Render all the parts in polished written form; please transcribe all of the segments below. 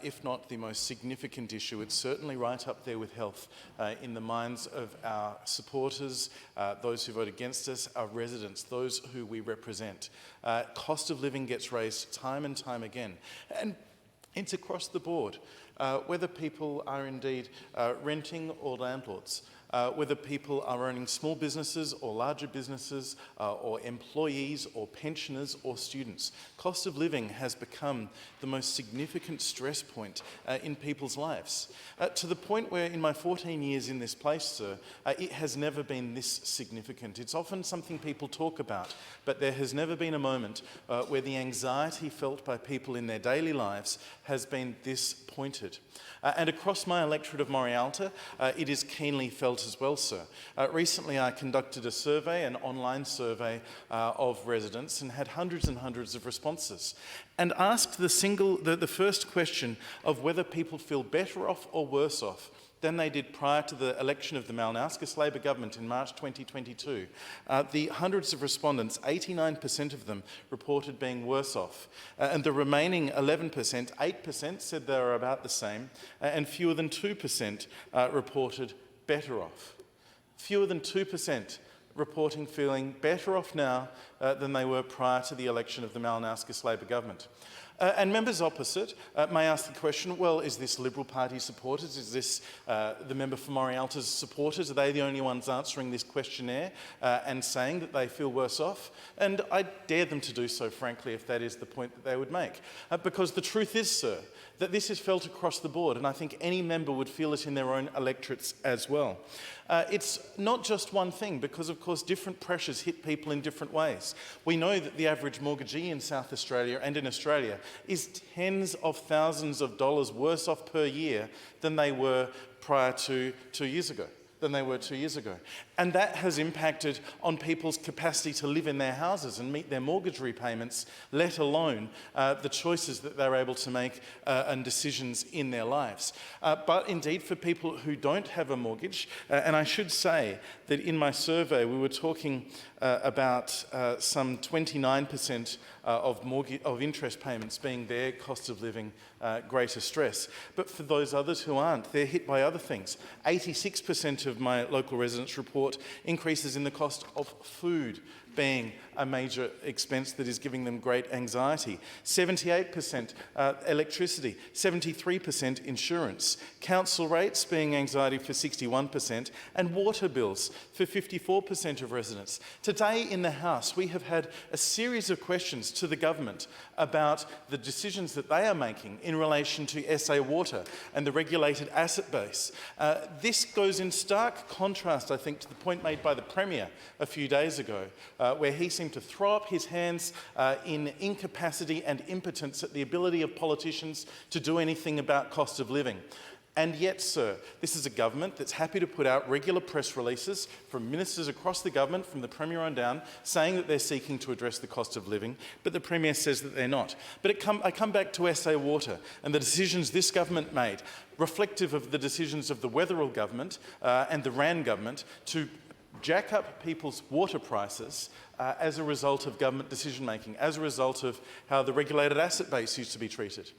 if not the most significant issue, it's certainly right up there with health in the minds of our supporters, those who vote against us, our residents, those who we represent. Cost of living gets raised time and time again, and it's across the board, whether people are indeed renting or landlords. Whether people are owning small businesses or larger businesses, or employees or pensioners or students. Cost of living has become the most significant stress point in people's lives, to the point where in my 14 years in this place, sir, it has never been this significant. It's often something people talk about, but there has never been a moment where the anxiety felt by people in their daily lives has been this pointed. And across my electorate of Morialta, it is keenly felt as well, sir. Recently I conducted a survey, an online survey of residents, and had hundreds and hundreds of responses, and asked the first question of whether people feel better off or worse off than they did prior to the election of the Malinauskas Labor government in March 2022. The hundreds of respondents, 89% of them reported being worse off, and the remaining 11%, 8% said they were about the same, and fewer than 2% reported better off. Fewer than 2% reporting feeling better off now than they were prior to the election of the Malinauskas Labor government. And members opposite may ask the question, well, is this Liberal Party supporters? Is this the member for Morialta's supporters? Are they the only ones answering this questionnaire and saying that they feel worse off? And I dare them to do so, frankly, if that is the point that they would make. Because the truth is, sir, that this is felt across the board, and I think any member would feel it in their own electorates as well. It's not just one thing, because of course different pressures hit people in different ways. We know that the average mortgagee in South Australia and in Australia is tens of thousands of dollars worse off per year than they were prior to 2 years ago. And that has impacted on people's capacity to live in their houses and meet their mortgage repayments, let alone the choices that they're able to make and decisions in their lives. But indeed, for people who don't have a mortgage, and I should say that in my survey we were talking about some 29% of interest payments being their cost of living greater stress. But for those others who aren't, they're hit by other things. 86% of my local residents report increases in the cost of food being a major expense that is giving them great anxiety. 78% electricity, 73% insurance, council rates being anxiety for 61%, and water bills for 54% of residents. Today in the House, we have had a series of questions to the government about the decisions that they are making in relation to SA Water and the regulated asset base. This goes in stark contrast, I think, to the point made by the Premier a few days ago, where he seemed to throw up his hands in incapacity and impotence at the ability of politicians to do anything about cost of living. And yet, sir, this is a government that's happy to put out regular press releases from ministers across the government, from the Premier on down, saying that they're seeking to address the cost of living, but the Premier says that they're not. But I come back to SA Water and the decisions this government made, reflective of the decisions of the Wetherill government and the Rann government to jack up people's water prices as a result of government decision-making, as a result of how the regulated asset base used to be treated.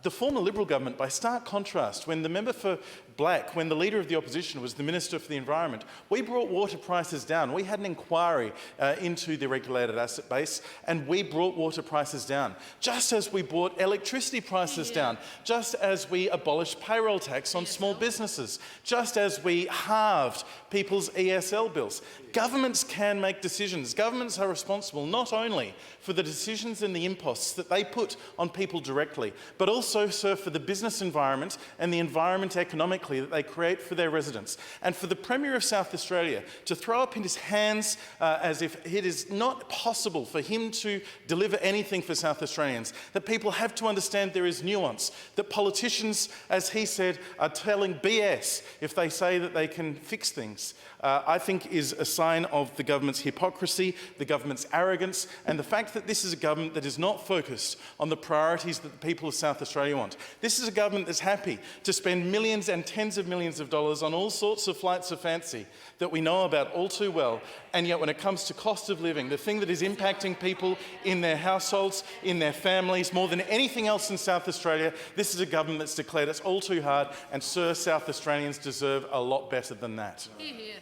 The former Liberal government, by stark contrast, when the member for Black, when the Leader of the Opposition was the Minister for the Environment, we brought water prices down. We had an inquiry into the regulated asset base, and we brought water prices down, just as we brought electricity prices down, just as we abolished payroll tax on small businesses, just as we halved people's ESL bills. Governments can make decisions. Governments are responsible not only for the decisions and the imposts that they put on people directly, but also, sir, for the business environment and the environment economically that they create for their residents. And for the Premier of South Australia to throw up in his hands as if it is not possible for him to deliver anything for South Australians, that people have to understand there is nuance, that politicians, as he said, are telling BS if they say that they can fix things. I think is a sign of the government's hypocrisy, the government's arrogance, and the fact that this is a government that is not focused on the priorities that the people of South Australia want. This is a government that's happy to spend millions and tens of millions of dollars on all sorts of flights of fancy that we know about all too well, and yet when it comes to cost of living, the thing that is impacting people in their households, in their families, more than anything else in South Australia, this is a government that's declared it's all too hard, and sir, South Australians deserve a lot better than that. Hear, hear.